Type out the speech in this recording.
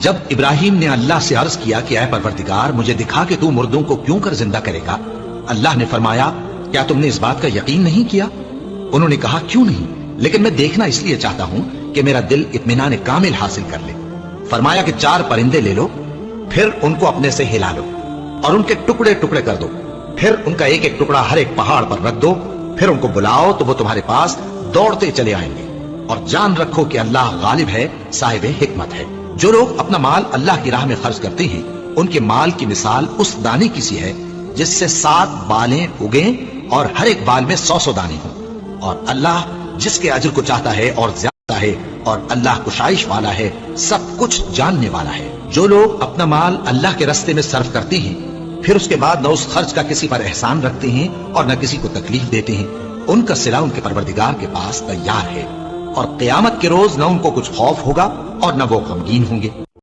जब इब्राहिम ने अल्लाह से अर्ज किया कि ऐ परवरदिगार, मुझे दिखा कि तू मुर्दों को क्यों कर जिंदा करेगा, अल्लाह ने फरमाया, क्या तुमने इस बात का यकीन नहीं किया? उन्होंने कहा, क्यों नहीं, लेकिन मैं देखना इसलिए चाहता हूं कि मेरा दिल इत्मीनान कामिल हासिल कर ले। फरमाया कि 4 परिंदे ले लो, फिर उनको अपने से हिला लो और उनके टुकड़े टुकड़े कर दो, फिर उनका एक एक टुकड़ा हर एक पहाड़ पर रख दो, फिर उनको बुलाओ तो वो तुम्हारे पास दौड़ते चले आएंगे। और जान रखो कि अल्लाह गालिब है, साहिब हिकमत है। जो लोग अपना माल अल्लाह की राह में खर्च करते हैं, उनके माल की मिसाल उस दाने की सी है जिससे 7 बालें उगे और हर एक बाल में 100 दाने हों। और अल्लाह जिसके अजर को चाहता है और ज्यादा है, और अल्लाह कुशाइश वाला है, सब कुछ जानने वाला है। जो लोग अपना माल अल्लाह के रास्ते में सर्फ करते हैं, फिर उसके बाद न उस खर्च का किसी पर एहसान रखते हैं और न किसी को तकलीफ देते हैं, उनका सिला उनके परवरदिगार के पास तैयार है। और क़यामत के रोज न उनको कुछ खौफ होगा और न वो गमगीन होंगे।